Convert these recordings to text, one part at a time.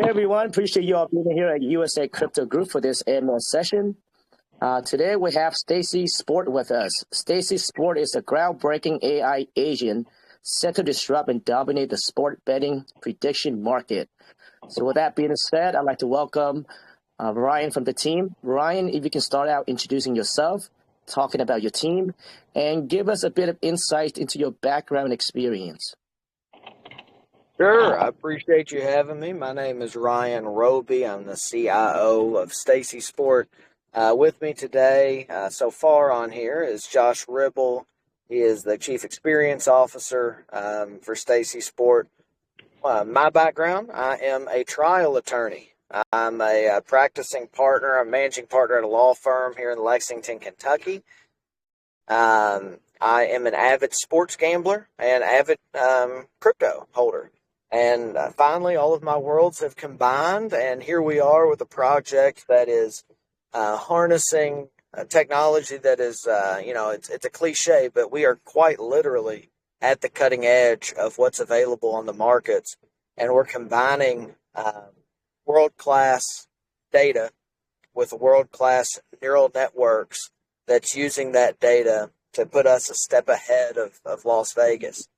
everyone. Appreciate you all being here at USA Crypto Group for this AML session. Today we have Staicy Sport with us. Staicy Sport is a groundbreaking AI agent set to disrupt and dominate the sport betting prediction market. So with that being said, I'd like to welcome Ryan from the team. Ryan, if you can start out introducing yourself, talking about your team, and give us a bit of insight into your background experience. Sure, I appreciate you having me. My name is Ryan Roby. I'm the CIO of Staicy Sport. With me today, so far on here, is Josh Ribble. He is the Chief Experience Officer for Staicy Sport. My background, I am a trial attorney. I'm a practicing partner, a managing partner at a law firm here in Lexington, Kentucky. I am an avid sports gambler and avid crypto holder. And finally, all of my worlds have combined, and here we are with a project that is harnessing technology that is, it's a cliche, but we are quite literally at the cutting edge of what's available on the markets. And we're combining world-class data with world-class neural networks that's using that data to put us a step ahead of Las Vegas.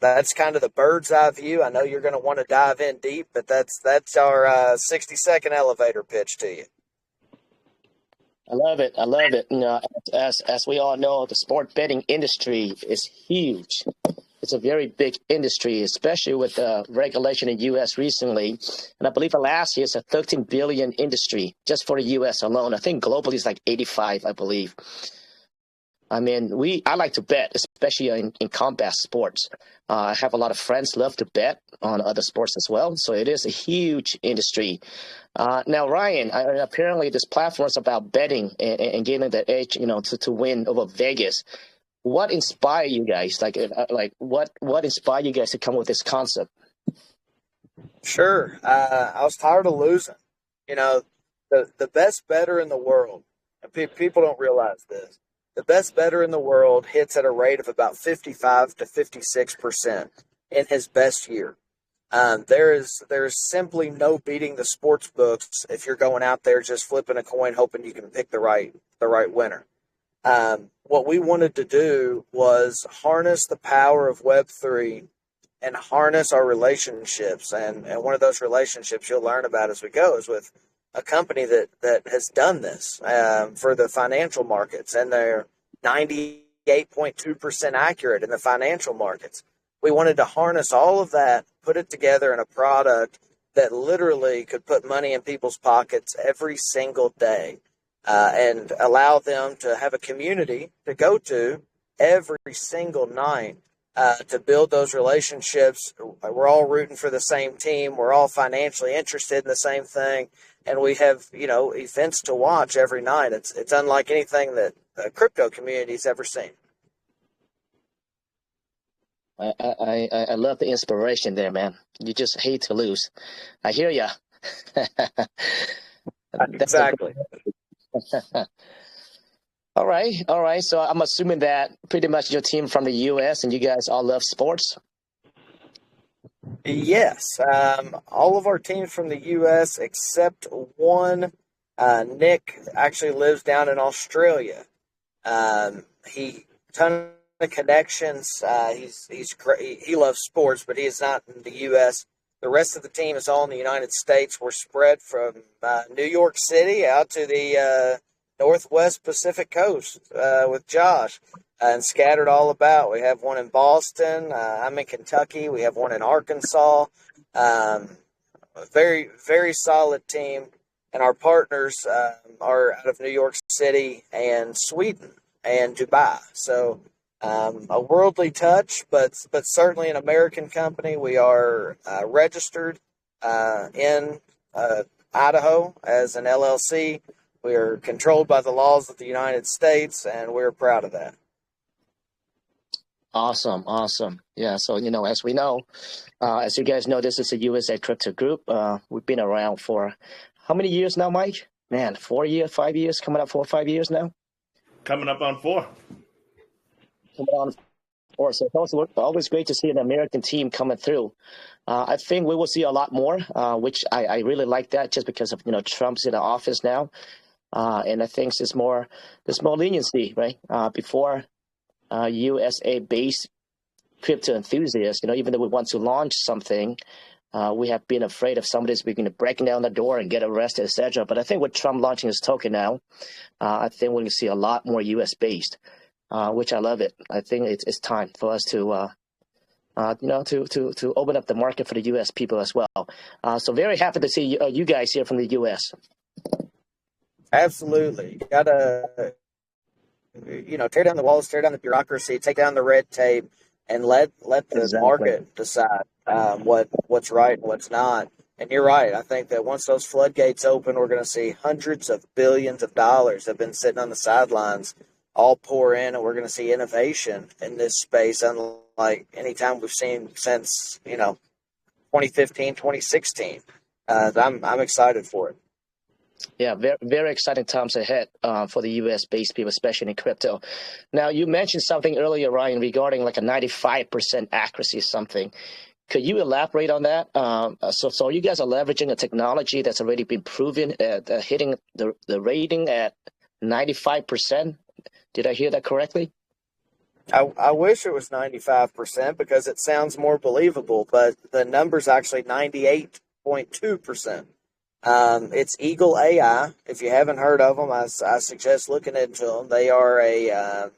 That's kind of the bird's eye view. I know you're going to want to dive in deep, but that's our 60-second elevator pitch to you. I love it. I love it. You know, as we all know, the sport betting industry is huge. It's a very big industry, especially with the regulation in the U.S. recently. And I believe last year it's a $13 billion industry just for the U.S. alone. I think globally it's like 85, I believe. I mean, I like to bet, especially in combat sports. I have a lot of friends love to bet on other sports as well. So it is a huge industry. Now, Ryan, apparently this platform is about betting and getting the edge, to win over Vegas. What inspired you guys? What inspired you guys to come up with this concept? Sure. I was tired of losing. The best bettor in the world, and people don't realize this, the best bettor in the world hits at a rate of about 55 to 56% in his best year. There is simply no beating the sports books if you're going out there just flipping a coin, hoping you can pick the right winner. What we wanted to do was harness the power of Web3 and harness our relationships. And one of those relationships you'll learn about as we go is with a company that has done this for the financial markets, and they're 98.2% accurate in the financial markets. We wanted to harness all of that, put it together in a product that literally could put money in people's pockets every single day. And allow them to have a community to go to every single night to build those relationships. We're all rooting for the same team. We're all financially interested in the same thing. And we have, events to watch every night. It's unlike anything that the crypto community's ever seen. I love the inspiration there, man. You just hate to lose. I hear ya. Exactly. All right. So I'm assuming that pretty much your team from the U.S. and you guys all love sports. Yes, all of our teams from the U.S. except one. Nick actually lives down in Australia. He ton of connections. He's great. He loves sports, but he is not in the U.S. The rest of the team is all in the United States. We're spread from New York City out to the Northwest Pacific Coast with Josh, and scattered all about. We have one in Boston. I'm in Kentucky. We have one in Arkansas. A very, very solid team. And our partners are out of New York City and Sweden and Dubai. So a worldly touch, but certainly an American company. We are registered in Idaho as an LLC. We are controlled by the laws of the United States, and we're proud of that. Awesome. Yeah, so, as we know, as you guys know, this is a USA Crypto Group. We've been around for how many years now, Mike? Man, 4 years, 5 years, coming up 4 or 5 years now? Coming up on 4. Coming on course. It's also always great to see an American team coming through. I think we will see a lot more, which I really like that just because of, Trump's in the office now. And I think there's more leniency, right? Before USA-based crypto enthusiasts, even though we want to launch something, we have been afraid of somebody's going to break down the door and get arrested, etc. But I think with Trump launching his token now, I think we're going to see a lot more U.S.-based, which I love it. I think it's time for us to to open up the market for the U.S. people as well. So very happy to see you guys here from the U.S. Absolutely. You got to, tear down the walls, tear down the bureaucracy, take down the red tape, and let the Exactly. market decide what's right and what's not. And you're right. I think that once those floodgates open, we're going to see hundreds of billions of dollars have been sitting on the sidelines all pour in, and we're going to see innovation in this space, unlike any time we've seen since 2015, 2016. I'm excited for it. Yeah, very, very exciting times ahead for the U.S.-based people, especially in crypto. Now, you mentioned something earlier, Ryan, regarding like a 95% accuracy or something. Could you elaborate on that? So you guys are leveraging a technology that's already been proven at hitting the rating at 95%. Did I hear that correctly? I wish it was 95% because it sounds more believable, but the number's actually 98.2%. It's Eagle AI. If you haven't heard of them, I suggest looking into them. They are a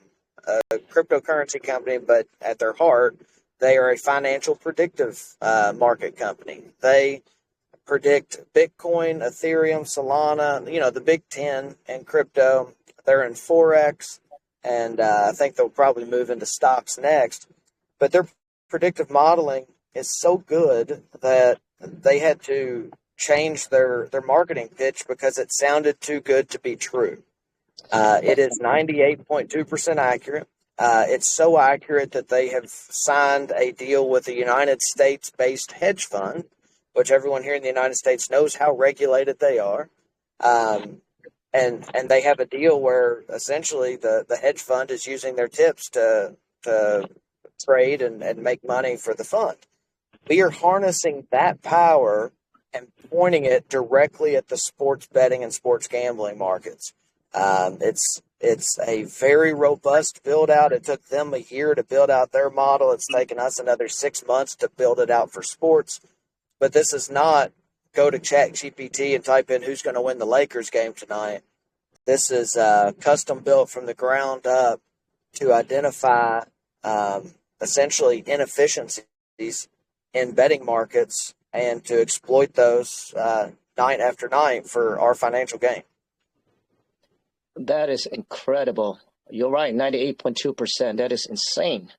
cryptocurrency company, but at their heart, they are a financial predictive market company. They predict Bitcoin, Ethereum, Solana, the big 10 in crypto. They're in Forex, and I think they'll probably move into stocks next. But their predictive modeling is so good that they had to change their marketing pitch because it sounded too good to be true. It is 98.2% accurate. It's so accurate that they have signed a deal with a United States-based hedge fund, which everyone here in the United States knows how regulated they are. And they have a deal where essentially the hedge fund is using their tips to trade and make money for the fund. We are harnessing that power and pointing it directly at the sports betting and sports gambling markets. It's a very robust build out. It took them a year to build out their model. It's taken us another 6 months to build it out for sports. But this is not go to Chat GPT and type in who's going to win the Lakers game tonight. This is custom built from the ground up to identify essentially inefficiencies in betting markets and to exploit those night after night for our financial gain. That is incredible. You're right, 98.2%. That is insane.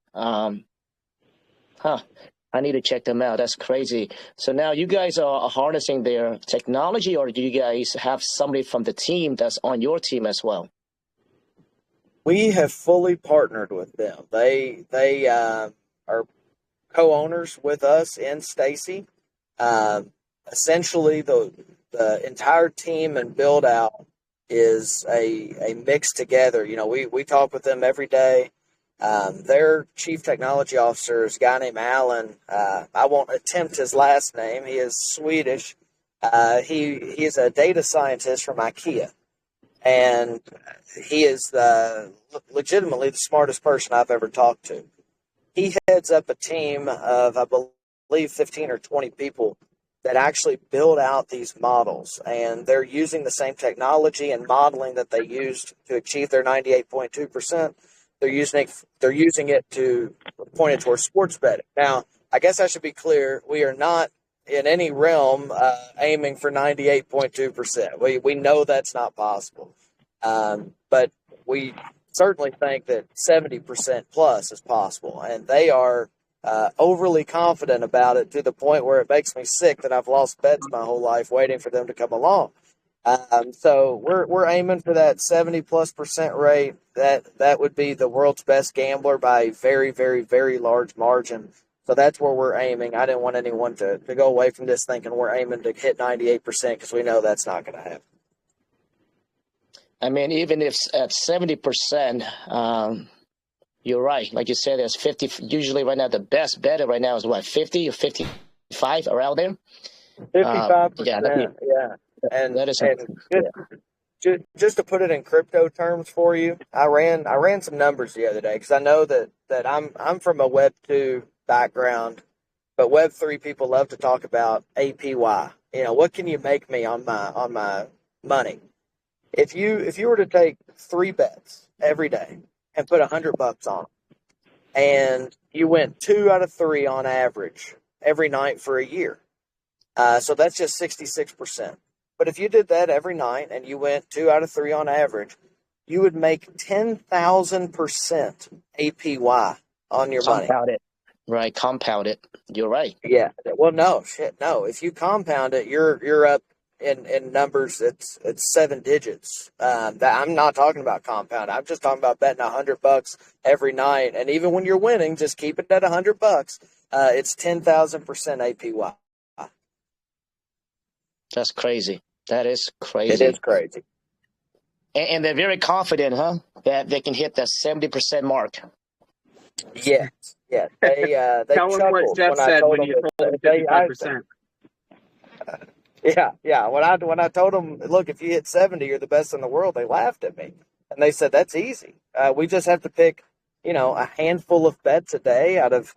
I need to check them out. That's crazy. So now you guys are harnessing their technology, or do you guys have somebody from the team that's on your team as well? We have fully partnered with them. They are co-owners with us in Stacy. Essentially, the entire team and build out is a mix together. We talk with them every day. Their chief technology officer is a guy named Alan. I won't attempt his last name. He is Swedish. He is a data scientist from IKEA, and he is legitimately the smartest person I've ever talked to. He heads up a team of, I believe, 15 or 20 people that actually build out these models, and they're using the same technology and modeling that they used to achieve their 98.2%. They're using it to point it towards sports betting. Now, I guess I should be clear. We are not in any realm aiming for 98.2%. We know that's not possible. But we certainly think that 70% plus is possible. And they are overly confident about it to the point where it makes me sick that I've lost bets my whole life waiting for them to come along. So we're aiming for that 70+% rate. That would be the world's best gambler by a very, very, very large margin. So that's where we're aiming. I didn't want anyone to go away from this thinking we're aiming to hit 98% because we know that's not going to happen. I mean, even if at 70%, You're right. Like you said, there's 50. Usually, right now, the best better right now is what, 50 or 55 around there. Yeah, 55%. Yeah. that is. And Yeah. just to put it in crypto terms for you, I ran some numbers the other day because I know that I'm from a Web 2 background, but Web 3 people love to talk about APY. What can you make me on my money? If you were to take 3 bets every day and put $100 on, and you went 2 out of 3 on average every night for a year, so that's just 66%. But if you did that every night and you went 2 out of 3 on average, you would make 10,000% APY on your money. Compound it. Right. Compound it. You're right. Yeah. Well, no, shit, no. If you compound it, you're up in numbers. It's 7 digits. That I'm not talking about compound. I'm just talking about betting $100 every night, and even when you're winning, just keep it at $100. It's 10,000% APY. That's crazy. That is It is crazy. crazy. And they're very confident, huh? That they can hit that 70% mark. Yes, yes. They Tell them what chuckled Jeff when I said told when them you that told him they. 55%. Yeah. When I told them, look, if you hit 70, you're the best in the world. They laughed at me, and they said that's easy. We just have to pick, a handful of bets a day out of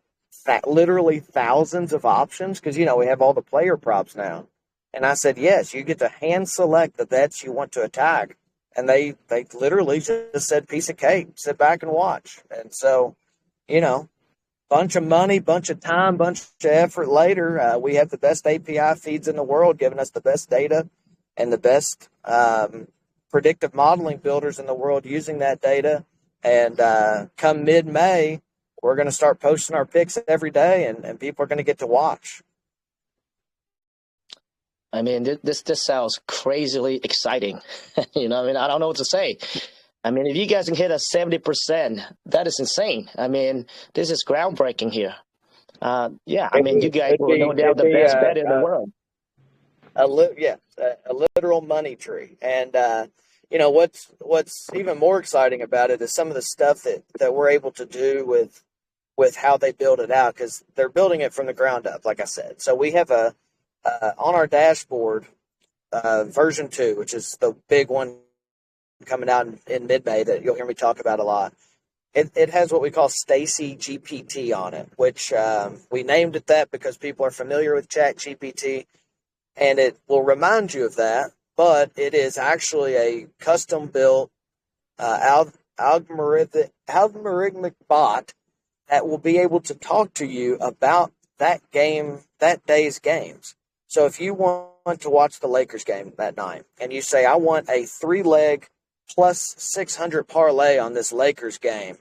literally thousands of options because we have all the player props now. And I said, yes, you get to hand select the bets you want to attack, and they literally just said piece of cake, sit back and watch. And so, you know, bunch of money, bunch of time, bunch of effort later, we have the best API feeds in the world, giving us the best data and the best predictive modeling builders in the world using that data. And come mid-May, we're going to start posting our picks every day, and people are going to get to watch. I mean, this sounds crazily exciting. I mean, I don't know what to say. I mean, if you guys can hit a 70%, that is insane. I mean, this is groundbreaking here. Yeah, I mean, you guys were no doubt the best bet in the world. A literal money tree. And what's even more exciting about it is some of the stuff that we're able to do with how they build it out, because they're building it from the ground up, like I said. So we have on our dashboard version 2, which is the big one coming out in mid-May that you'll hear me talk about a lot. It has what we call Stacy GPT on it, which we named it that because people are familiar with Chat GPT, and it will remind you of that, but it is actually a custom-built algorithmic bot that will be able to talk to you about that day's games. So if you want to watch the Lakers game that night, and you say, I want a 3-leg plus 600 parlay on this Lakers game,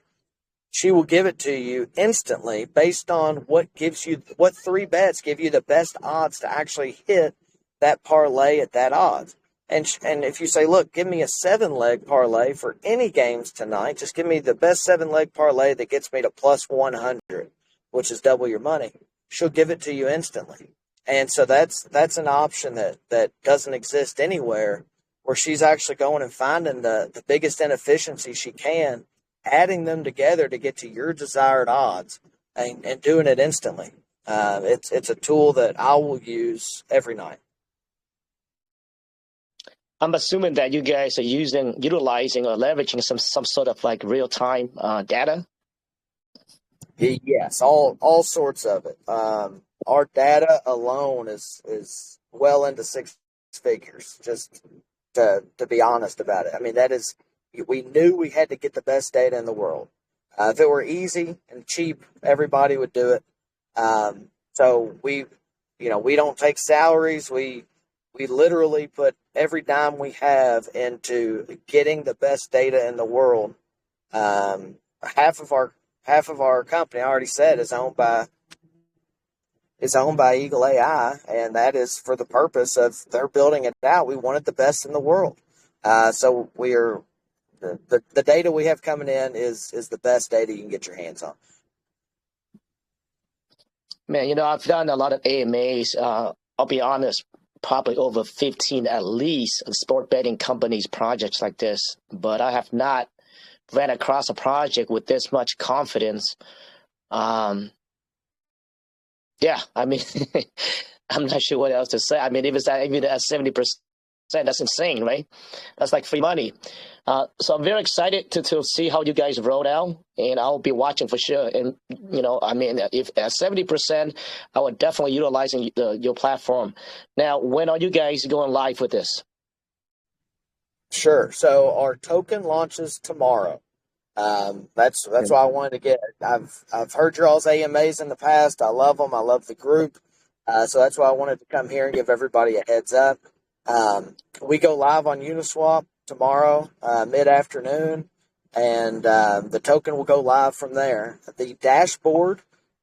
she will give it to you instantly based on what 3 bets give you the best odds to actually hit that parlay at that odds. And if you say, look, give me a 7-leg parlay for any games tonight, just give me the best 7-leg parlay that gets me to plus 100, which is double your money, she'll give it to you instantly. And so that's an option that doesn't exist anywhere, where she's actually going and finding the biggest inefficiencies she can, adding them together to get to your desired odds, and doing it instantly. It's a tool that I will use every night. I'm assuming that you guys are utilizing or leveraging some sort of like real-time data. Yes, all sorts of it. Our data alone is well into 6 figures, just to be honest about it. I mean, we knew we had to get the best data in the world. If it were easy and cheap, everybody would do it. So we don't take salaries. We literally put every dime we have into getting the best data in the world. Half of our company, I already said, is owned by Eagle AI, and that is for the purpose of they're building it out. We wanted the best in the world. So the data we have coming in is the best data you can get your hands on. Man, I've done a lot of AMAs. I'll be honest, probably over 15 at least sport betting companies projects like this, but I have not ran across a project with this much confidence. Yeah, I mean, I'm not sure what else to say. I mean, if it's at, even at 70%, that's insane, right? That's like free money. So I'm very excited to see how you guys roll out, and I'll be watching for sure. And I mean, if at 70%, I would definitely utilizing your platform. Now, when are you guys going live with this? Sure. So our token launches tomorrow. That's why I wanted to get. I've heard your all's AMAs in the past. I love them. I love the group. So that's why I wanted to come here and give everybody a heads up. We go live on Uniswap tomorrow, mid afternoon, and the token will go live from there. The dashboard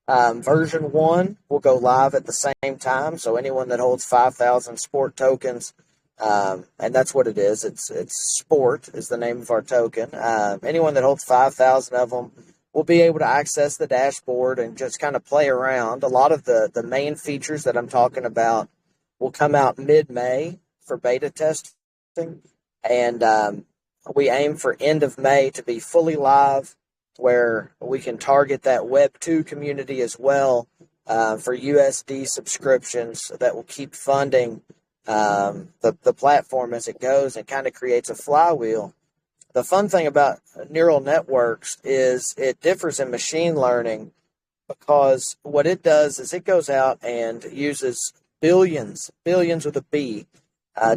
version 1 will go live at the same time. So anyone that holds 5,000 sport tokens. And that's what it is. It's Sport is the name of our token. Anyone that holds 5,000 of them will be able to access the dashboard and just kind of play around. A lot of the main features that I'm talking about will come out mid-May for beta testing. And we aim for end of May to be fully live, where we can target that Web 2 community as well for USD subscriptions that will keep funding the platform as it goes, and kind of creates a flywheel. The fun thing about neural networks is it differs in machine learning, because what it does is it goes out and uses billions with a B,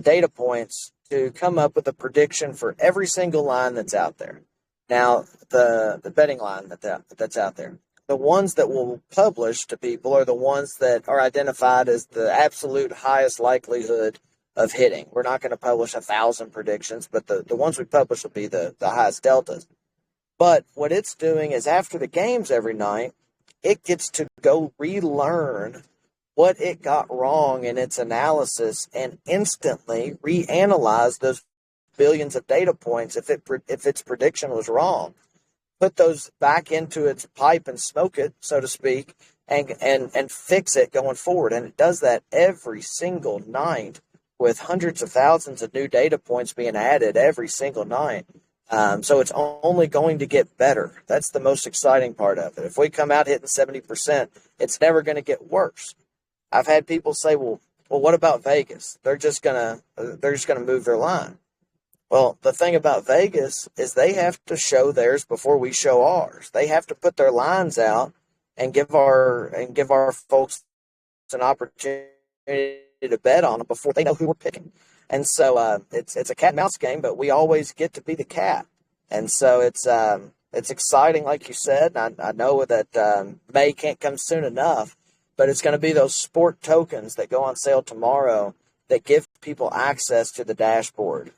data points to come up with a prediction for every single line that's out there. Now, the betting line that's out there. The ones that will publish to people are the ones that are identified as the absolute highest likelihood of hitting. We're not going to publish 1,000 predictions, but the ones we publish will be the highest deltas. But what it's doing is, after the games every night, it gets to go relearn what it got wrong in its analysis and instantly reanalyze those billions of data points if its prediction was wrong. Put those back into its pipe and smoke it, so to speak, and fix it going forward. And it does that every single night, with hundreds of thousands of new data points being added every single night. So it's only going to get better. That's the most exciting part of it. If we come out hitting 70%, it's never going to get worse. I've had people say, well, what about Vegas? They're just gonna move their line. Well, the thing about Vegas is they have to show theirs before we show ours. They have to put their lines out and give our folks an opportunity to bet on them before they know who we're picking. And so it's a cat and mouse game, but we always get to be the cat. And so it's exciting, like you said. I know that May can't come soon enough, but it's going to be those sport tokens that go on sale tomorrow that give people access to the dashboard.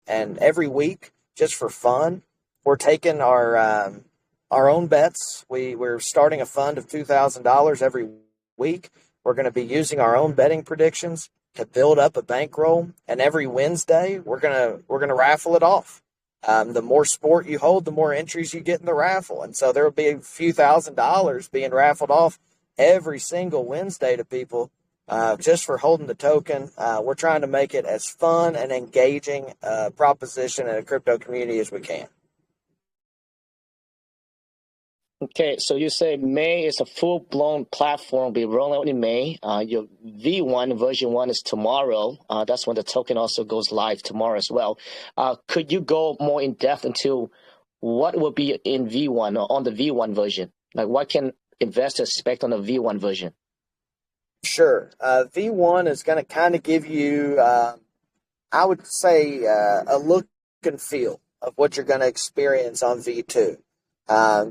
And every week, just for fun, we're taking our own bets. We're starting a fund of $2,000 every week. We're going to be using our own betting predictions to build up a bankroll. And every Wednesday, we're gonna raffle it off. The more sport you hold, the more entries you get in the raffle. And so there will be a few $1,000s being raffled off every single Wednesday to people. Just for holding the token. We're trying to make it as fun and engaging proposition in a crypto community as we can. Okay, so you say May is a full-blown platform, be rolling out in May. Your V1, version 1 is tomorrow. That's when the token also goes live tomorrow as well. Could you go more in depth into what will be in V1 or on the V1 version? Like, what can investors expect on the V1 version? Sure. V1 is going to kind of give you, I would say, a look and feel of what you're going to experience on V2.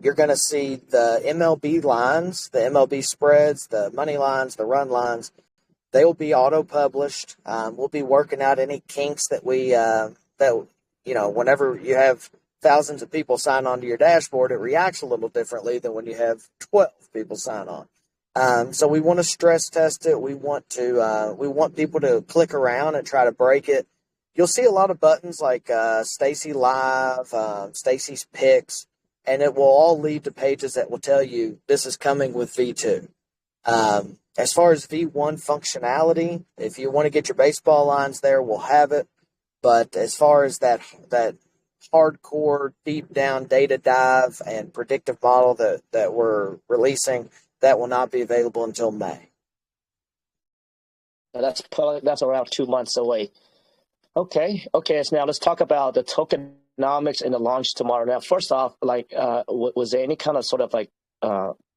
You're going to see the MLB lines, the MLB spreads, the money lines, the run lines. They will be auto-published. We'll be working out any kinks that whenever you have thousands of people sign on to your dashboard, it reacts a little differently than when you have 12 people sign on. So we want to stress test it. We want people to click around and try to break it. You'll see a lot of buttons like Stacy Live, Stacy's Picks, and it will all lead to pages that will tell you this is coming with V2. As far as V1 functionality, if you want to get your baseball lines there, we'll have it. But as far as that hardcore, deep down data dive and predictive model that we're releasing, that will not be available until May. That's around 2 months away. Okay. So now let's talk about the tokenomics and the launch tomorrow. Now, first off, was there any kind of sort of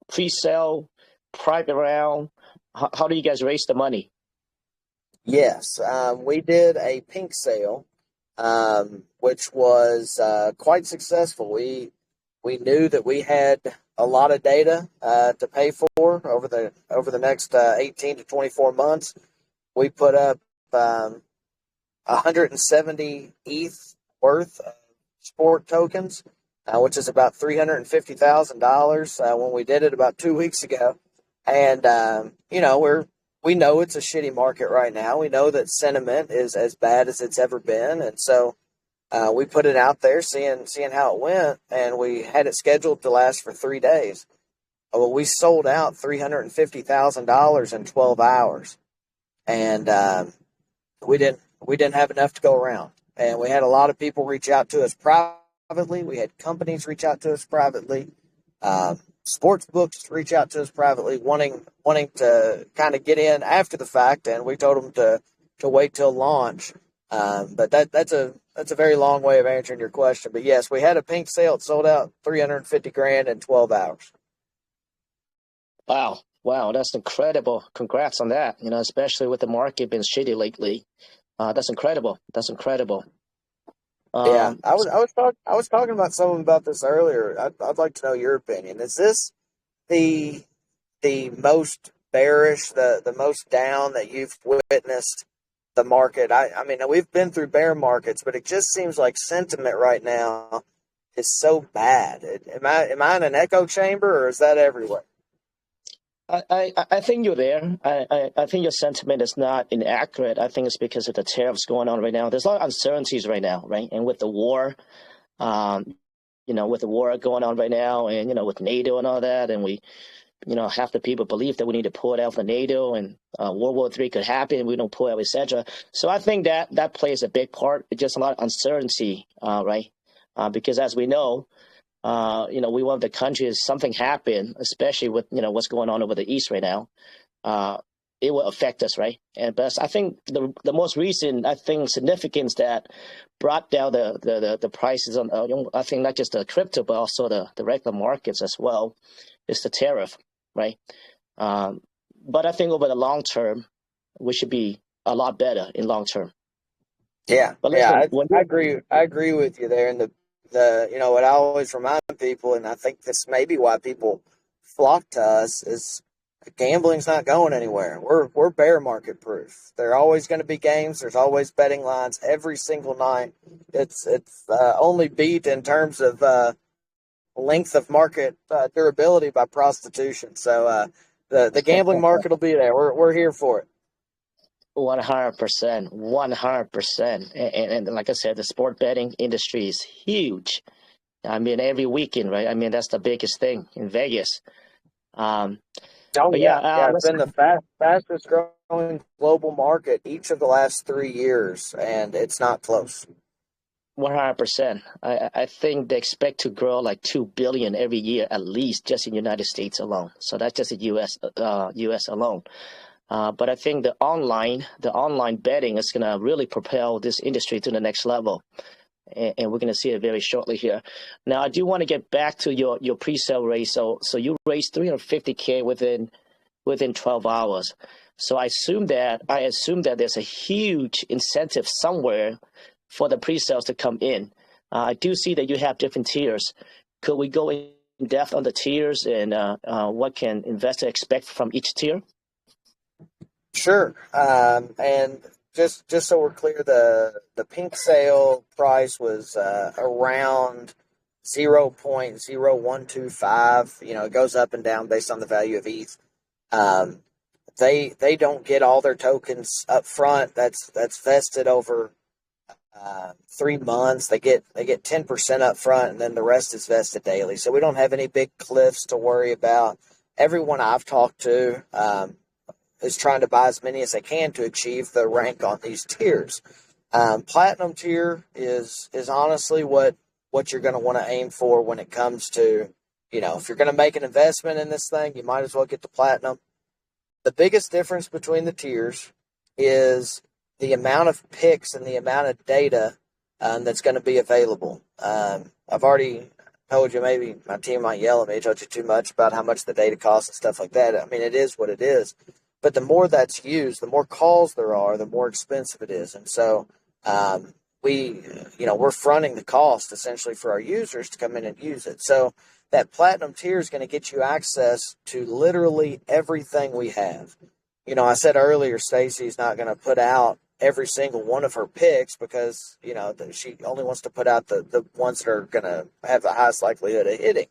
pre-sale, private round? How do you guys raise the money? Yes, we did a pink sale, which was quite successful. We knew that we had a lot of data to pay for over the next 18 to 24 months. We put up 170 ETH worth of sport tokens, which is about $350,000 when we did it about 2 weeks ago. And we know it's a shitty market right now. We know that sentiment is as bad as it's ever been, and so we put it out there, seeing how it went, and we had it scheduled to last for 3 days. Well, we sold out $350,000 in 12 hours, and we didn't have enough to go around. And we had a lot of people reach out to us privately. We had companies reach out to us privately. Sports books reach out to us privately, wanting to kind of get in after the fact, and we told them to wait till launch. But that's a very long way of answering your question. But yes, we had a pink sale. It sold out $350,000 in 12 hours. Wow, that's incredible. Congrats on that. Especially with the market being shitty lately. That's incredible. Yeah, I was talking about someone about this earlier. I'd like to know your opinion. Is this the most bearish, the most down that you've witnessed the market? I mean, we've been through bear markets, but it just seems like sentiment right now is so bad. Am I in an echo chamber, or is that everywhere? I think you're there. I think your sentiment is not inaccurate. I think it's because of the tariffs going on right now. There's a lot of uncertainties right now, right? And with the war, with the war going on right now, and with NATO and all that, and we, half the people believe that we need to pull it out of NATO, and World War III could happen, and we don't pull out, etc. So I think that plays a big part. It's just a lot of uncertainty, right? Because as we know. We want the countries, something happen, especially with, what's going on over the East right now. It will affect us, right? But I think the most recent, significance that brought down the prices on, I think not just the crypto, but also the regular markets as well, is the tariff, right? But I think over the long term, we should be a lot better in long term. Yeah, but listen, I agree with you there. And what I always remind people, and I think this may be why people flock to us, is gambling's not going anywhere. We're bear market proof. There are always going to be games. There's always betting lines every single night. It's only beat in terms of length of market durability by prostitution. So the gambling market will be there. We're here for it. 100%. And like I said, the sport betting industry is huge. I mean, every weekend, right? I mean, that's the biggest thing in Vegas. It's been the fastest growing global market each of the last 3 years, and it's not close. 100%. I think they expect to grow like 2 billion every year, at least, just in the United States alone. So that's just the U.S. alone. But I think the online betting is going to really propel this industry to the next level. And we're going to see it very shortly here. Now, I do want to get back to your pre-sale raise. So you raised $350K within 12 hours. So I assume that there's a huge incentive somewhere for the pre-sales to come in. I do see that you have different tiers. Could we go in depth on the tiers and what can investors expect from each tier? Sure. And just so we're clear, the pink sale price was around 0.0125. It goes up and down based on the value of ETH. They don't get all their tokens up front. That's vested over 3 months. They get 10% up front, and then the rest is vested daily. So we don't have any big cliffs to worry about. Everyone I've talked to is trying to buy as many as they can to achieve the rank on these tiers. Platinum tier is honestly what you're going to want to aim for when it comes to, if you're going to make an investment in this thing, you might as well get the platinum. The biggest difference between the tiers is the amount of picks and the amount of data that's going to be available. I've already told you, maybe my team might yell at me, I told you too much about how much the data costs and stuff like that. I mean, it is what it is. But the more that's used, the more calls there are, the more expensive it is. And so we're fronting the cost essentially for our users to come in and use it. So that platinum tier is going to get you access to literally everything we have. I said earlier, Stacy's not going to put out every single one of her picks because, she only wants to put out the ones that are going to have the highest likelihood of hitting.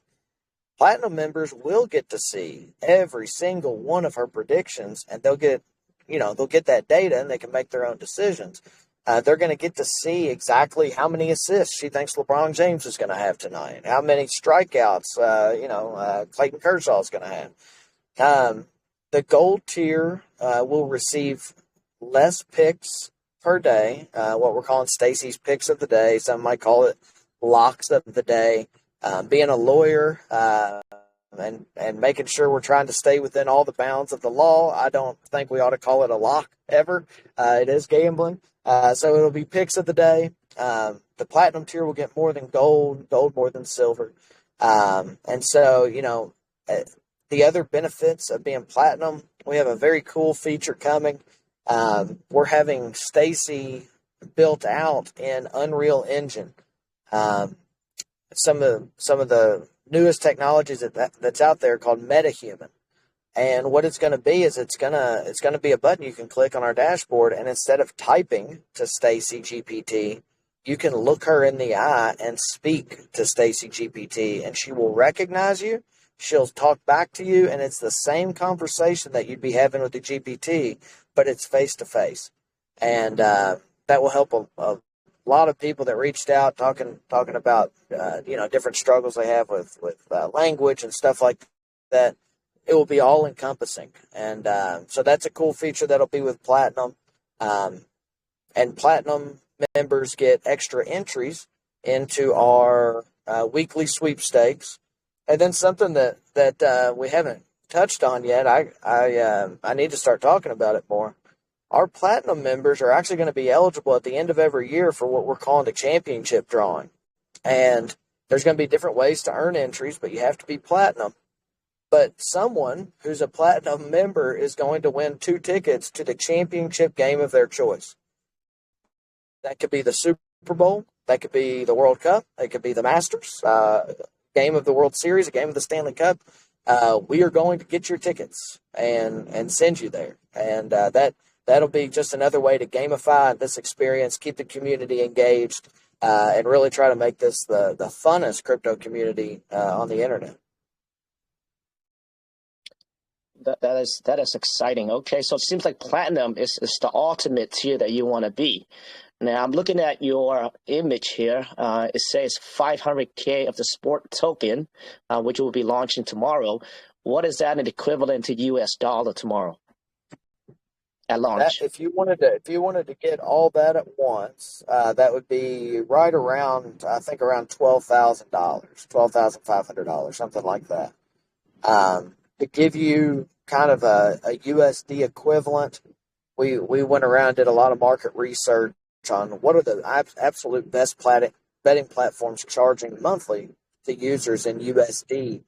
Platinum members will get to see every single one of her predictions, and they'll get that data and they can make their own decisions. They're going to get to see exactly how many assists she thinks LeBron James is going to have tonight, how many strikeouts, Clayton Kershaw is going to have. The gold tier will receive less picks per day, what we're calling Stacy's picks of the day. Some might call it locks of the day. Being a lawyer and making sure we're trying to stay within all the bounds of the law, I don't think we ought to call it a lock ever. It is gambling. So it'll be picks of the day. The platinum tier will get more than gold more than silver. And so, the other benefits of being platinum, we have a very cool feature coming. We're having Stacy built out in Unreal Engine. Some of the newest technologies that's out there called MetaHuman. And what it's going to be is it's going to be a button you can click on our dashboard, and instead of typing to Stacy GPT, you can look her in the eye and speak to Stacy GPT, and she will recognize you. She'll talk back to you, and it's the same conversation that you'd be having with the GPT, but it's face to face, and that will help a lot of people that reached out talking about different struggles they have with language and stuff like that. It will be all encompassing, and so that's a cool feature that'll be with platinum. And platinum members get extra entries into our weekly sweepstakes. And then something that we haven't touched on yet, I need to start talking about it more. Our platinum members are actually going to be eligible at the end of every year for what we're calling the championship drawing. And there's going to be different ways to earn entries, but you have to be platinum. But someone who's a platinum member is going to win 2 tickets to the championship game of their choice. That could be the Super Bowl. That could be the World Cup. That could be the Masters, game of the World Series, a game of the Stanley Cup. We are going to get your tickets and send you there. And that'll be just another way to gamify this experience, keep the community engaged, and really try to make this the funnest crypto community on the internet. That is exciting. Okay, so it seems like platinum is the ultimate tier that you want to be. Now I'm looking at your image here. It says 500K of the sport token, which will be launching tomorrow. What is that in equivalent to US dollar tomorrow at launch? If you wanted to get all that at once, that would be right around, I think, around $12,000, $12,500, something like that. To give you kind of a USD equivalent, we went around, did a lot of market research on what are the absolute best betting platforms charging monthly to users in USD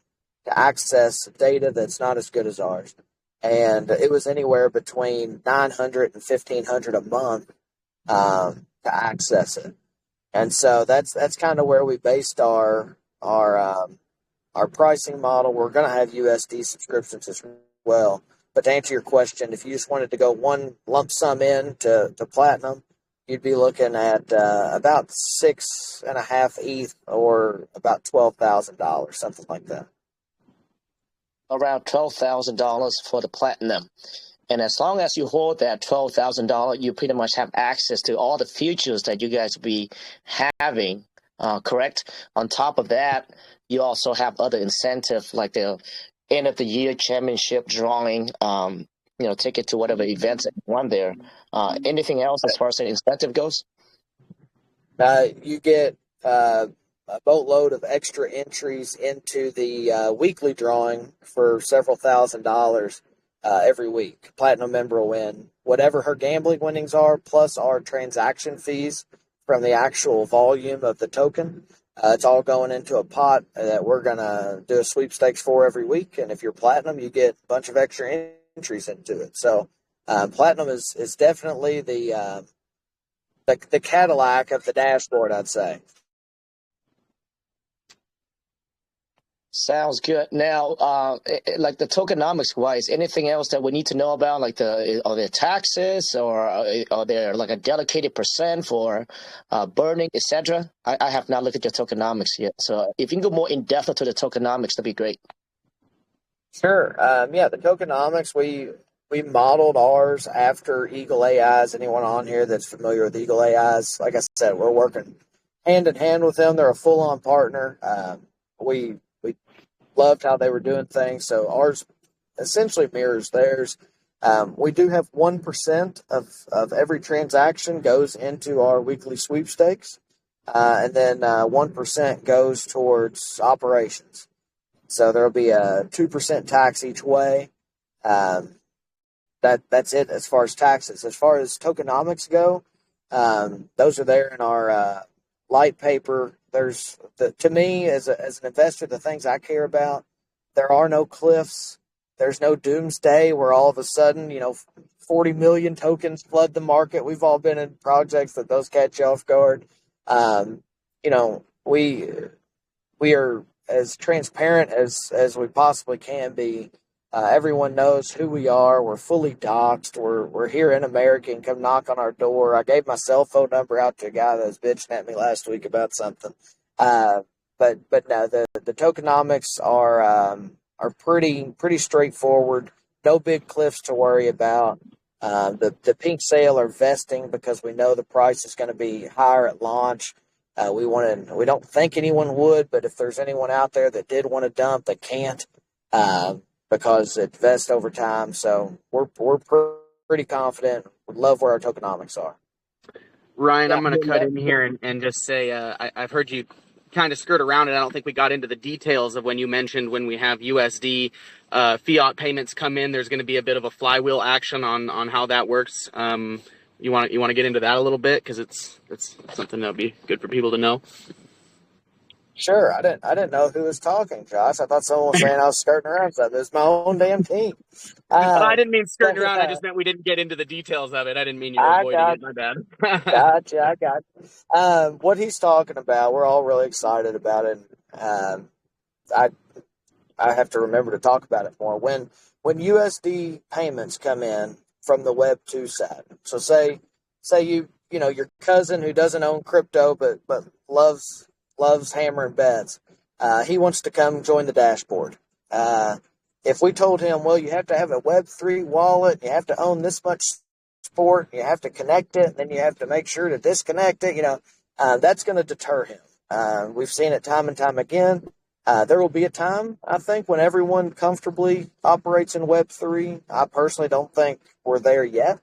to access data that's not as good as ours. And it was anywhere between $900 and $1,500 a month to access it. And so that's kind of where we based our pricing model. We're going to have USD subscriptions as well. But to answer your question, if you just wanted to go one lump sum in to platinum, you'd be looking at about 6.5 ETH or about $12,000, something like that. Around $12,000 for the platinum. And as long as you hold that $12,000, you pretty much have access to all the features that you guys will be having, correct? On top of that, you also have other incentives like the end of the year championship drawing, ticket to whatever events that you want there. Anything else as far as the incentive goes? You get a boatload of extra entries into the weekly drawing for several $1,000s every week. Platinum member will win whatever her gambling winnings are, plus our transaction fees from the actual volume of the token. It's all going into a pot that we're going to do a sweepstakes for every week. And if you're platinum, you get a bunch of extra entries into it. So platinum is definitely the Cadillac of the dashboard, I'd say. Sounds good. Now, like the tokenomics wise, anything else that we need to know about, like are there taxes or are there like a dedicated percent for burning, etc.? I have not looked at your tokenomics yet. So if you can go more in depth into the tokenomics, that'd be great. Sure. Yeah, the tokenomics, we modeled ours after Eagle AIs. Anyone on here that's familiar with Eagle AIs, like I said, we're working hand in hand with them. They're a full-on partner. We loved how they were doing things, so ours essentially mirrors theirs. We do have 1% of every transaction goes into our weekly sweepstakes, and then 1% goes towards operations. So there'll be a 2% tax each way. That's it as far as taxes. As far as tokenomics go, those are there in our light paper. To me as an investor, the things I care about, there are no cliffs. There's no doomsday where all of a sudden, 40 million tokens flood the market. We've all been in projects that those catch you off guard. We are as transparent as we possibly can be. Everyone knows who we are. We're fully doxxed. We're here in America and come knock on our door. I gave my cell phone number out to a guy that was bitching at me last week about something. But no, the tokenomics are pretty straightforward. No big cliffs to worry about. The pink sale are vesting because we know the price is going to be higher at launch. We don't think anyone would, but if there's anyone out there that did want to dump, they can't. Because it vests over time. So we're pretty confident. We love where our tokenomics are. Ryan, Yeah, I'm going to cut in here and just say I've heard you kind of skirt around it. I don't think we got into the details of when you mentioned when we have USD fiat payments come in, there's going to be a bit of a flywheel action on how that works. You want to get into that a little bit because it's something that'll be good for people to know. Sure, I didn't know who was talking, Josh. I thought someone was saying I was skirting around something. It's my own damn team. But I didn't mean skirting around. I just meant we didn't get into the details of it. I didn't mean you were avoiding it. My bad. I got you. What he's talking about, we're all really excited about it. I have to remember to talk about it more. When USD payments come in from the Web 2 side, so say your cousin who doesn't own crypto but loves hammering bets. He wants to come join the dashboard. If we told him, well, you have to have a Web3 wallet, you have to own this much sport, you have to connect it, and then you have to make sure to disconnect it, that's going to deter him. We've seen it time and time again. There will be a time, I think, when everyone comfortably operates in Web3. I personally don't think we're there yet.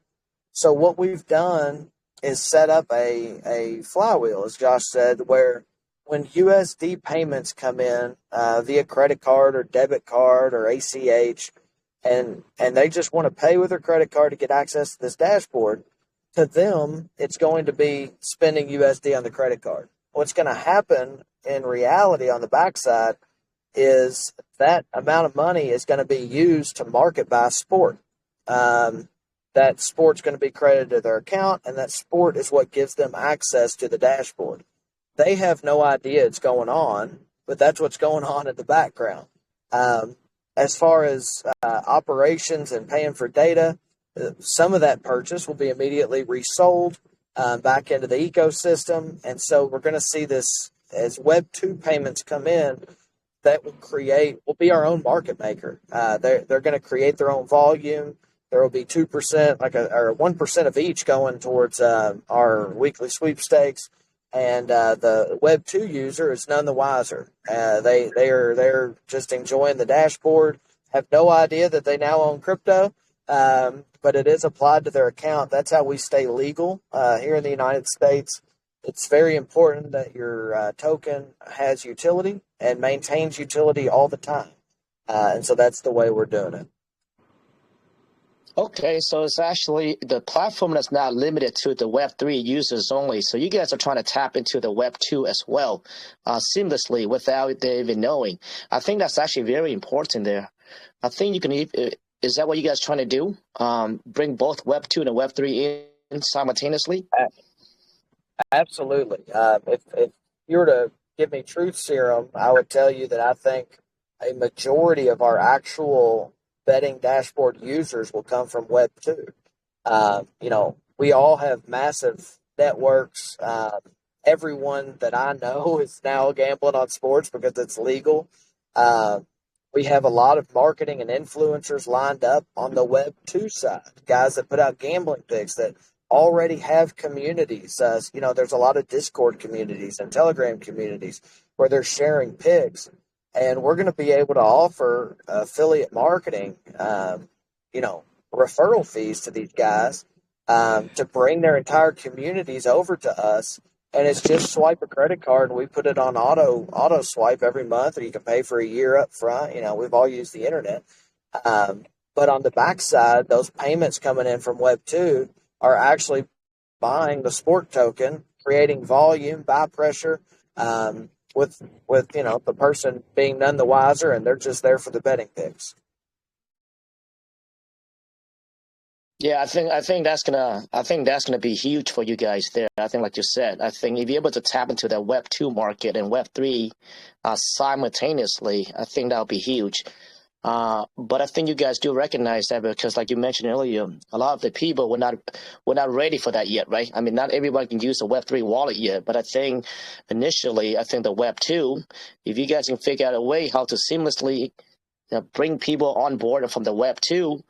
So what we've done is set up a flywheel, as Josh said, where when USD payments come in via credit card or debit card or ACH, and they just want to pay with their credit card to get access to this dashboard, to them, it's going to be spending USD on the credit card. What's going to happen in reality on the backside is that amount of money is going to be used to market by sport. That sport's going to be credited to their account, and that sport is what gives them access to the dashboard. They have no idea it's going on, but that's what's going on in the background. As far as operations and paying for data, some of that purchase will be immediately resold back into the ecosystem. And so we're going to see this as Web 2 payments come in, that will be our own market maker. They're going to create their own volume. There will be 2%, or 1% of each going towards our weekly sweepstakes. And the Web 2 user is none the wiser. They're just enjoying the dashboard, have no idea that they now own crypto, but it is applied to their account. That's how we stay legal here in the United States. it's very important that your token has utility and maintains utility all the time. And so that's the way we're doing it. Okay, so it's actually the platform that's not limited to the Web3 users only. So you guys are trying to tap into the Web2 as well, seamlessly without they even knowing. I think that's actually very important there. I think you can. Is that what you guys trying to do? Bring both Web2 and Web3 in simultaneously? Absolutely. If you were to give me truth serum, I would tell you that I think a majority of our actual betting dashboard users will come from Web 2. We all have massive networks. Everyone that I know is now gambling on sports because it's legal. Uh, we have a lot of marketing and influencers lined up on the Web 2 side, guys that put out gambling picks that already have communities. There's a lot of Discord communities and Telegram communities where they're sharing picks. And we're going to be able to offer affiliate marketing, referral fees to these guys to bring their entire communities over to us. And it's just swipe a credit card and we put it on auto swipe every month, or you can pay for a year up front. We've all used the internet. But on the backside, those payments coming in from Web 2 are actually buying the sport token, creating volume, buy pressure, with the person being none the wiser, and they're just there for the betting picks. Yeah, I think that's gonna be huge for you guys there. I think, like you said, I think if you're able to tap into the Web2 market and Web3 simultaneously, I think that'll be huge. But I think you guys do recognize that because, like you mentioned earlier, a lot of the people were not ready for that yet, right? I mean, not everybody can use a Web3 wallet yet, but I think initially, I think the Web2, if you guys can figure out a way how to seamlessly bring people on board from the Web2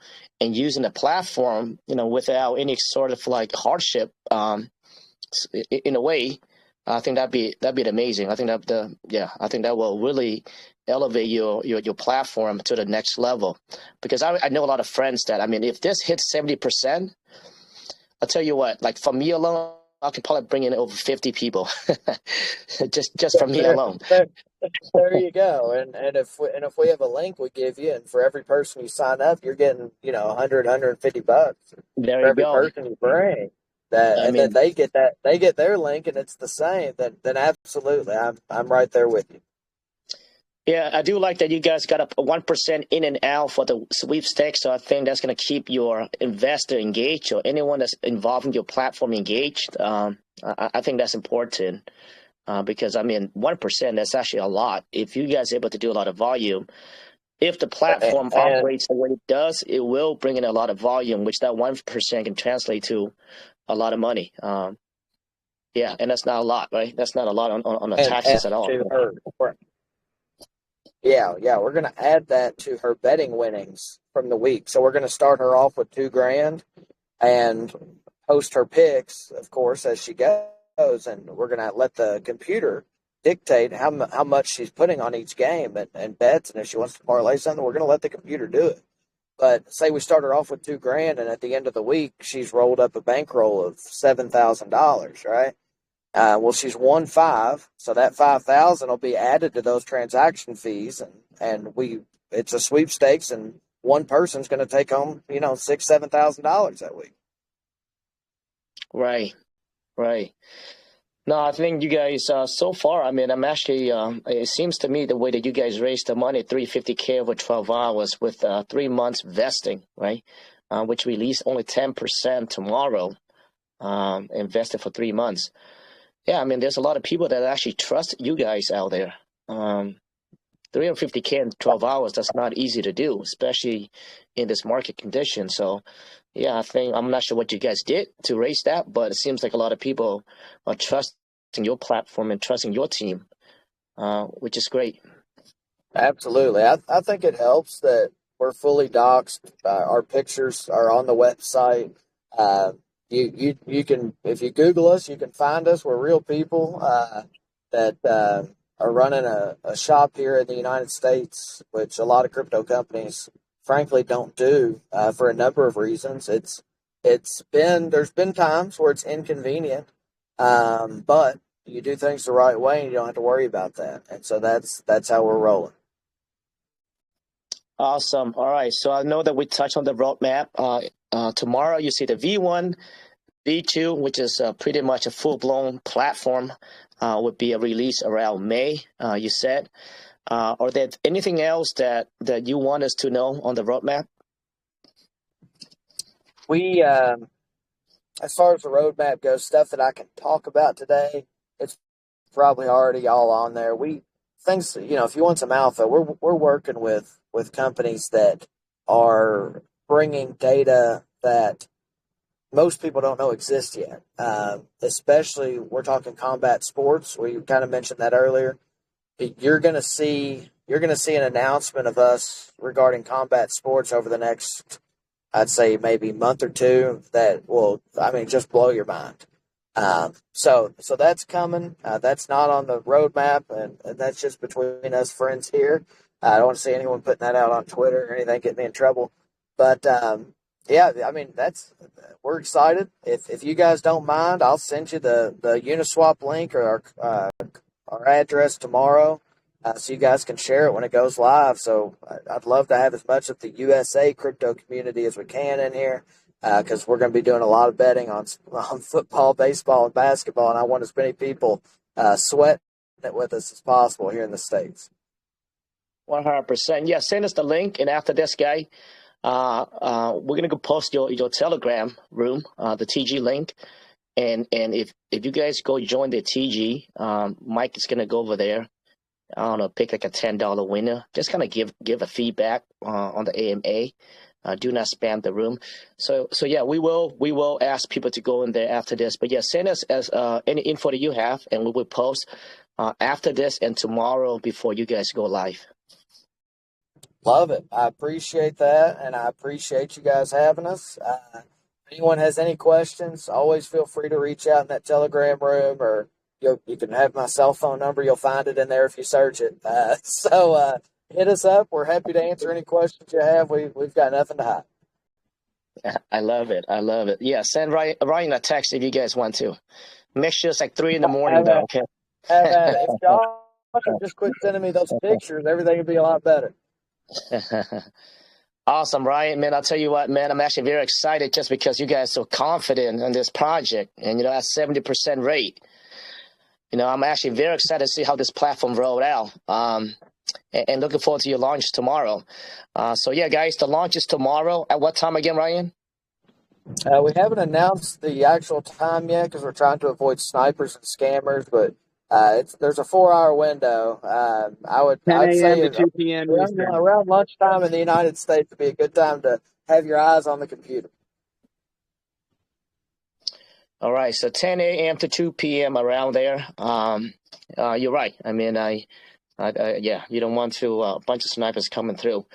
and using the platform, without any sort of like hardship, in a way, I think that'd be amazing. I think I think that will really elevate your platform to the next level. Because I know a lot of friends that, I mean, if this hits 70%, I'll tell you what, like for me alone, I could probably bring in over 50 people, just from me There, alone. there, there you go. And if we have a link we give you, and for every person you sign up, you're getting 100, $150 There for you every go. person you bring. That I and then mean, they get their link and it's the same. Then absolutely, I'm right there with you. yeah, I do like that you guys got a 1% in and out for the sweepstakes. So I think that's going to keep your investor engaged, or anyone that's involved in your platform engaged. I think that's important. Because I mean, 1%, that's actually a lot. If you guys are able to do a lot of volume, if the platform And operates the way it does, it will bring in a lot of volume, which that 1% can translate to a lot of money. Yeah, and that's not a lot, right? That's not a lot on the and taxes at all. to her, yeah, we're gonna add that to her betting winnings from the week. So we're gonna start her off with 2 grand and post her picks, of course, as she goes, and we're gonna let the computer dictate how much she's putting on each game and bets, and if she wants to parlay something, we're gonna let the computer do it. But say we start her off with 2 grand, and at the end of the week, she's rolled up a bankroll of $7,000, right? Well, she's won five, so that 5,000 will be added to those transaction fees, and it's a sweepstakes, and one person's going to take home $6,000-7,000 that week. Right, right. No, I think you guys so far. I mean, I'm actually. It seems to me the way that you guys raised the money, 350K over 12 hours with 3 months vesting, right? Which released only 10% tomorrow. Invested for 3 months. Yeah, I mean, there's a lot of people that actually trust you guys out there. 350K in 12 hours, that's not easy to do, especially in this market condition. So, yeah, I think I'm not sure what you guys did to raise that, but it seems like a lot of people are trusting your platform and trusting your team, which is great. Absolutely. I think it helps that we're fully doxxed. Our pictures are on the website. Uh, you can, if you Google us, you can find us. We're real people that are running a shop here in the United States, which a lot of crypto companies, frankly, don't do for a number of reasons. There's been times where it's inconvenient. But you do things the right way, and you don't have to worry about that. And so that's how we're rolling. Awesome. All right. So I know that we touched on the roadmap. Tomorrow you see the V1, V2, which is pretty much a full-blown platform, would be a release around May, you said. Are there anything else that you want us to know on the roadmap? We, as far as the roadmap goes, stuff that I can talk about today, it's probably already all on there. Things, if you want some alpha, we're working with companies that are bringing data that most people don't know exists yet. Especially, we're talking combat sports. We kind of mentioned that earlier. You're going to see an announcement of us regarding combat sports over the next, I'd say, maybe month or two that will, just blow your mind. So that's coming. That's not on the roadmap, and that's just between us friends here. I don't want to see anyone putting that out on Twitter or anything, get me in trouble. But yeah, we're excited. If you guys don't mind, I'll send you the Uniswap link or our address tomorrow, so you guys can share it when it goes live. So I'd love to have as much of the USA crypto community as we can in here, because we're going to be doing a lot of betting on football, baseball, and basketball, and I want as many people sweating it with us as possible here in the States. 100%. Yeah, send us the link, and after this, guy, we're gonna go post your Telegram room, the TG link, and if you guys go join the TG, Mike is gonna go over there. I don't know, pick like a $10 winner. Just kind of give a feedback on the AMA. Do not spam the room. So yeah, we will ask people to go in there after this. But yeah, send us as any info that you have, and we will post after this and tomorrow before you guys go live. Love it. I appreciate that, and I appreciate you guys having us. If anyone has any questions, always feel free to reach out in that Telegram room, or you can have my cell phone number. You'll find it in there if you search it. So hit us up. We're happy to answer any questions you have. We've got nothing to hide. I love it. I love it. Yeah, send Ryan a text if you guys want to. Make sure it's like 3 in the morning, though. Okay. If y'all could just quit sending me those pictures, everything would be a lot better. Awesome, Ryan. Man, I'll tell you what, man, I'm actually very excited just because you guys are so confident in this project, and at 70% rate. I'm actually very excited to see how this platform rolled out. And looking forward to your launch tomorrow. So yeah, guys, the launch is tomorrow. At what time again, Ryan? We haven't announced the actual time yet because we're trying to avoid snipers and scammers, but there's a 4-hour window. I'd say to 2 p.m. around lunchtime in the United States would be a good time to have your eyes on the computer. All right, so 10 a.m. to 2 p.m. around there. You're right. Yeah, you don't want a bunch of snipers coming through.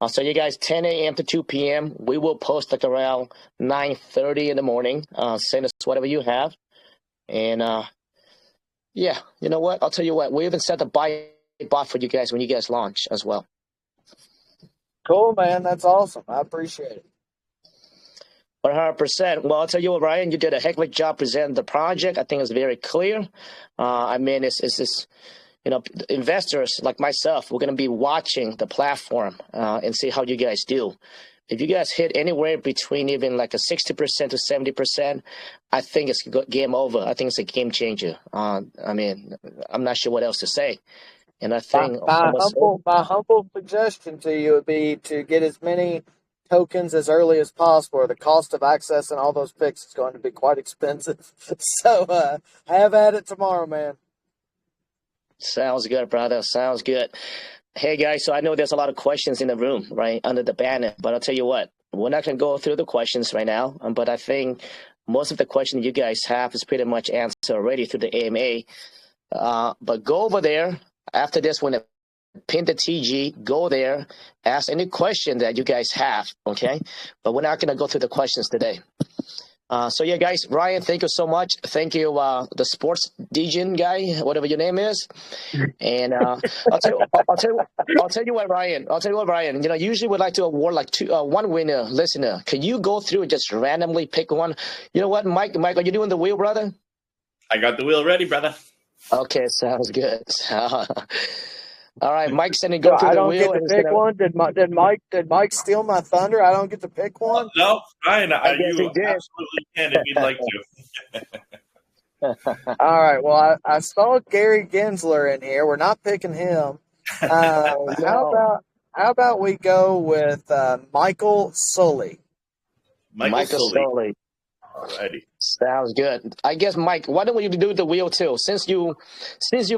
So you guys, 10 a.m. to 2 p.m. We will post like around 9:30 in the morning. Send us whatever you have, and yeah, you know what? I'll tell you what. We even set the buy bot for you guys when you guys launch as well. Cool, man. That's awesome. I appreciate it. 100%. Well, I'll tell you what, Ryan, you did a heck of a job presenting the project. I think it's very clear. It's investors like myself, we're going to be watching the platform and see how you guys do. If you guys hit anywhere between even like a 60% to 70%, I think it's game over. I think it's a game changer. I'm not sure what else to say. And I think my humble suggestion to you would be to get as many tokens as early as possible. The cost of accessing all those picks is going to be quite expensive. So have at it tomorrow, man. Sounds good, brother. Sounds good. Hey, guys, so I know there's a lot of questions in the room, right, under the banner. But I'll tell you what, we're not going to go through the questions right now. But I think most of the questions you guys have is pretty much answered already through the AMA. But go over there after this when pin the TG, go there, ask any question that you guys have, okay? But we're not going to go through the questions today. So yeah, guys, Ryan, thank you so much. Thank you, the sports DJ guy, whatever your name is. And I'll tell you what, Ryan. Usually we like to award like one winner listener. Can you go through and just randomly pick one? You know what, Mike, are you doing the wheel, brother? I got the wheel ready, brother. Okay, sounds good. All right, Mike's going to So go through I the don't wheel get to and he's going pick to. one. Did Mike steal my thunder? I don't get to pick one. No, Ryan, I guess you he did. absolutely can if you'd like to. All right. Well, I saw Gary Gensler in here. We're not picking him. No, How about we go with Michael Sully? Michael Michael Sully. Soley. Alrighty. Sounds good. I guess, Mike, why don't we do the wheel too? Since you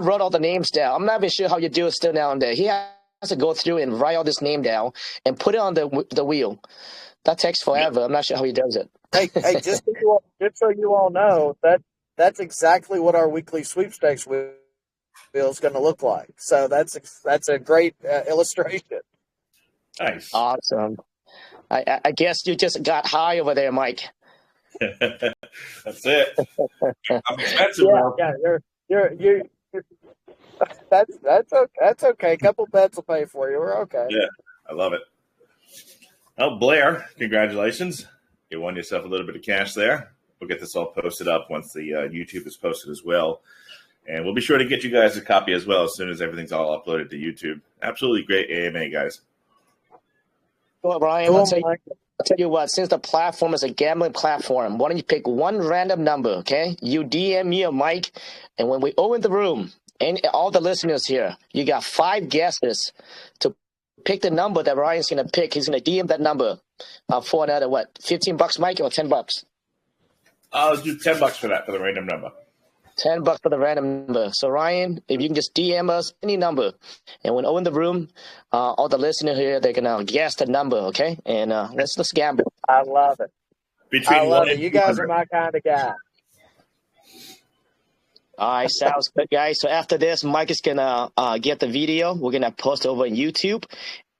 wrote all the names down, I'm not even sure how you do it still down there. He has to go through and write all this name down and put it on the wheel. That takes forever. I'm not sure how he does it. Hey, just so you all know that's exactly what our weekly sweepstakes wheel is going to look like. So that's a great illustration. Nice. Awesome. I guess you just got high over there, Mike. That's it. I'm expensive, though. Yeah. You're that's okay. A couple bets will pay for you. We're okay. Yeah, I love it. Well, Blair, congratulations. You won yourself a little bit of cash there. We'll get this all posted up once the YouTube is posted as well. And we'll be sure to get you guys a copy as well as soon as everything's all uploaded to YouTube. Absolutely great AMA, guys. Well, Brian, Cool, I'll Mike. tell you what, since the platform is a gambling platform, why don't you pick one random number, okay? You DM me or Mike, and when we open the room, and all the listeners here, you got 5 guesses to pick the number that Ryan's going to pick. He's going to DM that number for another, what, $15, Mike, or $10? I'll do $10 for that, for the random number. $10 for the random number. So Ryan, if you can just DM us any number, and when open the room, all the listeners here, they're gonna guess the number, okay? And let's gamble. I love it. Between 1 and You guys 200. are my kind of guy. All right, sounds good, guys. So after this, Mike is gonna get the video. We're gonna post over on YouTube,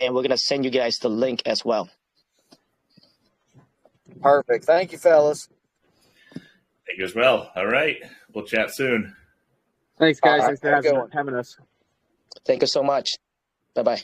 and we're gonna send you guys the link as well. Perfect. Thank you, fellas. Thank you as well. All right. We'll chat soon. Thanks, guys. All right, Thanks for have a good one. having us. Thank you so much. Bye bye.